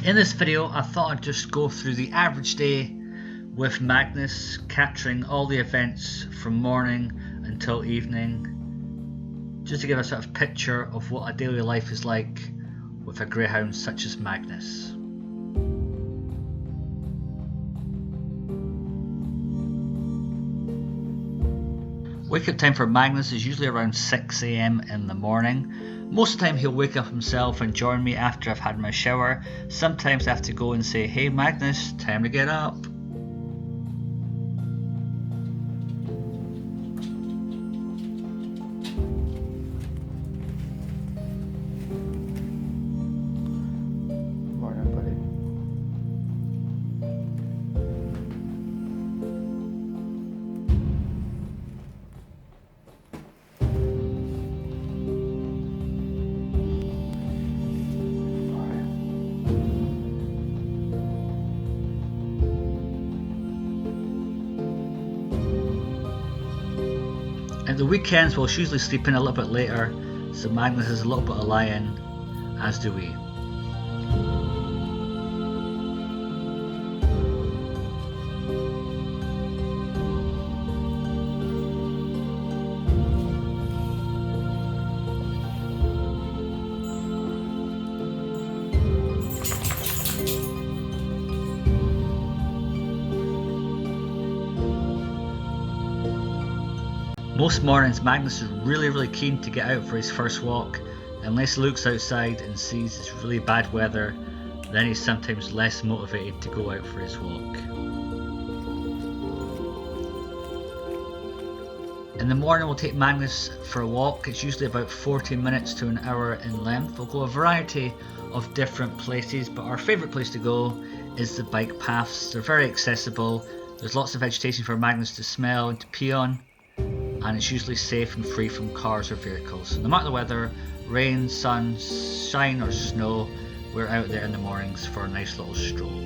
In this video, I thought I'd just go through the average day with Magnus, capturing all the events from morning until evening, just to give a sort of picture of what a daily life is like with a greyhound such as Magnus. Wake up time for Magnus is usually around 6 AM in the morning. Most of the time he'll wake up himself and join me after I've had my shower. Sometimes I have to go and say, "Hey Magnus, time to get up." Morning, buddy. At the weekends we'll usually sleep in a little bit later, so Magnus has a little bit of lie-in, as do we. Most mornings Magnus is really keen to get out for his first walk. Unless he looks outside and sees it's really bad weather, then he's sometimes less motivated to go out for his walk. In the morning we'll take Magnus for a walk. It's usually about 40 minutes to an hour in length. We'll go a variety of different places, but our favourite place to go is the bike paths. They're very accessible. There's lots of vegetation for Magnus to smell and to pee on, and it's usually safe and free from cars or vehicles. No matter the weather, rain, sun, shine or snow, we're out there in the mornings for a nice little stroll.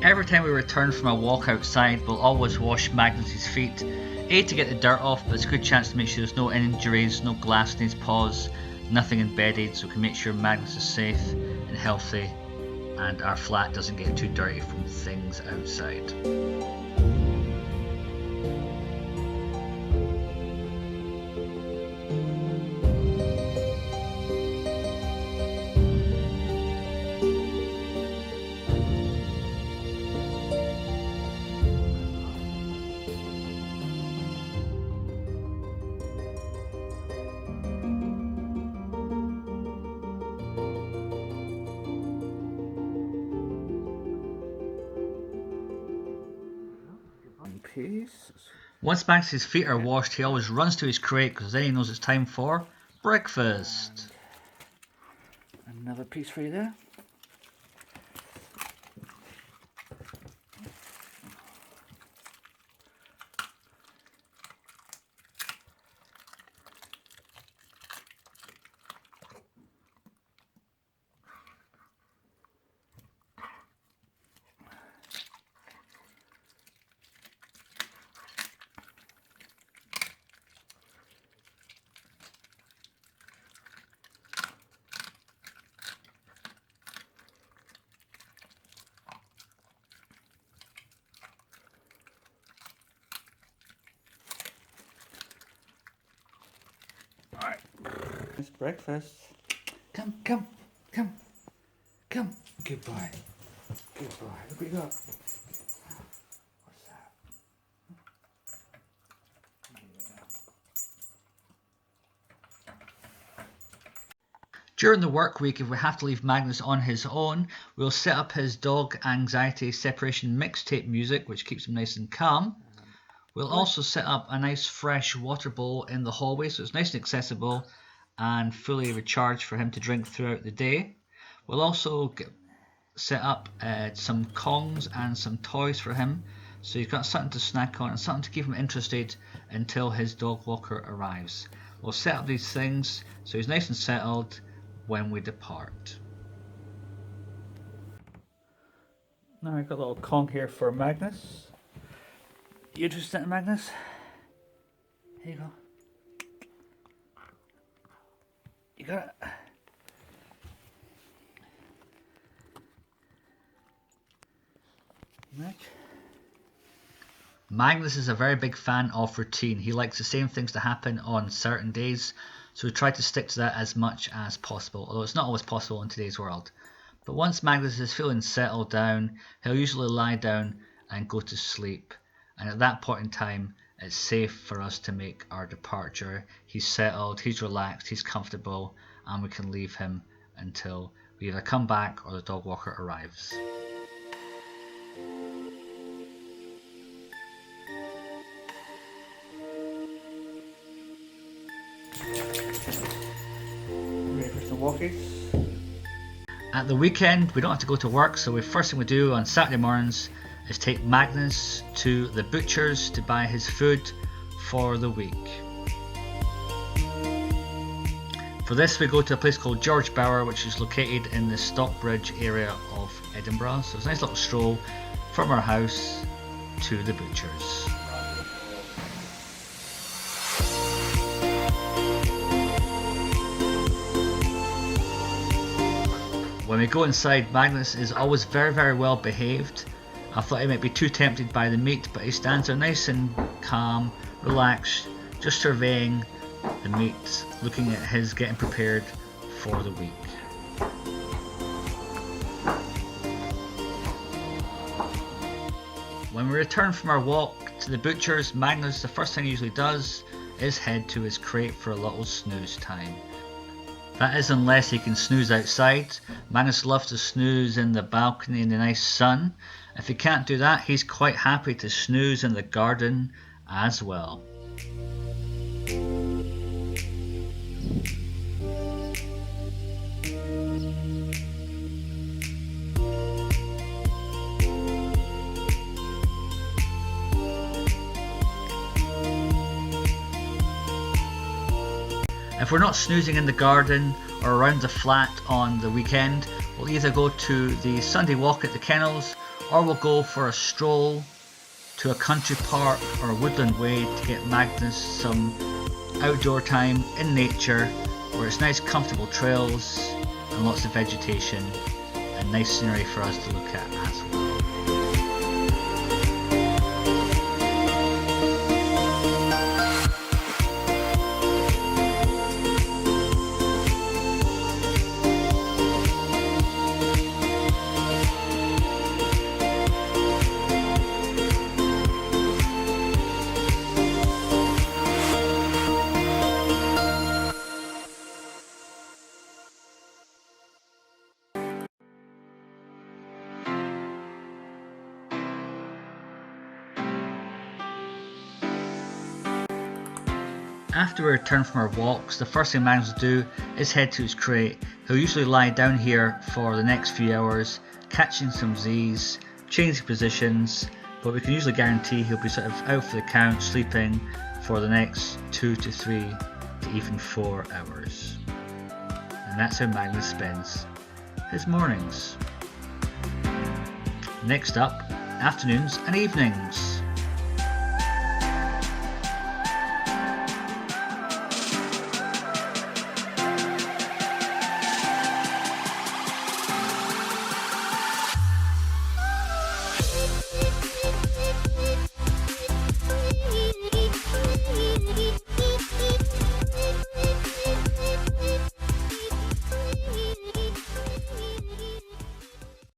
Every time we return from a walk outside, we'll always wash Magnus's feet. A, to get the dirt off, but it's a good chance to make sure there's no injuries, no glass in his paws, nothing embedded, so we can make sure Magnus is safe and healthy and our flat doesn't get too dirty from things outside. Peace. Once Max's feet are washed, he always runs to his crate because then he knows it's time for breakfast. Another piece for you there. It's breakfast. Come. Good boy. Look what you got. What's that? During the work week, if we have to leave Magnus on his own, we'll set up his dog anxiety separation mixtape music, which keeps him nice and calm. We'll also set up a nice fresh water bowl in the hallway so it's nice and accessible and fully recharged for him to drink throughout the day. We'll also set up some Kongs and some toys for him, so he's got something to snack on and something to keep him interested until his dog walker arrives. We'll set up these things so he's nice and settled when we depart. Now I've got a little Kong here for Magnus. You interested in Magnus? Here you go. You got it. Meg? Magnus is a very big fan of routine. He likes the same things to happen on certain days, so we try to stick to that as much as possible, although it's not always possible in today's world. But once Magnus is feeling settled down, he'll usually lie down and go to sleep, and at that point in time it's safe for us to make our departure. He's settled, he's relaxed, he's comfortable, and we can leave him until we either come back or the dog walker arrives. Ready for some walkies? At the weekend, we don't have to go to work, so the first thing we do on Saturday mornings is take Magnus to the butcher's to buy his food for the week. For this, we go to a place called George Bower, which is located in the Stockbridge area of Edinburgh. So it's a nice little stroll from our house to the butcher's. When we go inside, Magnus is always very, very well behaved. I thought he might be too tempted by the meat, but he stands there nice and calm, relaxed, just surveying the meat, looking at his getting prepared for the week. When we return from our walk to the butcher's, Magnus, the first thing he usually does is head to his crate for a little snooze time. That is unless he can snooze outside. Magnus loves to snooze in the balcony in the nice sun. If he can't do that, he's quite happy to snooze in the garden as well. If we're not snoozing in the garden or around the flat on the weekend, we'll either go to the Sunday walk at the kennels, or we'll go for a stroll to a country park or a woodland way to get Magnus some outdoor time in nature, where it's nice comfortable trails and lots of vegetation and nice scenery for us to look at as well. After we return from our walks, the first thing Magnus will do is head to his crate. He'll usually lie down here for the next few hours, catching some Z's, changing positions, but we can usually guarantee he'll be sort of out for the count, sleeping for the next 2 to 3 to even 4 hours. And that's how Magnus spends his mornings. Next up, afternoons and evenings.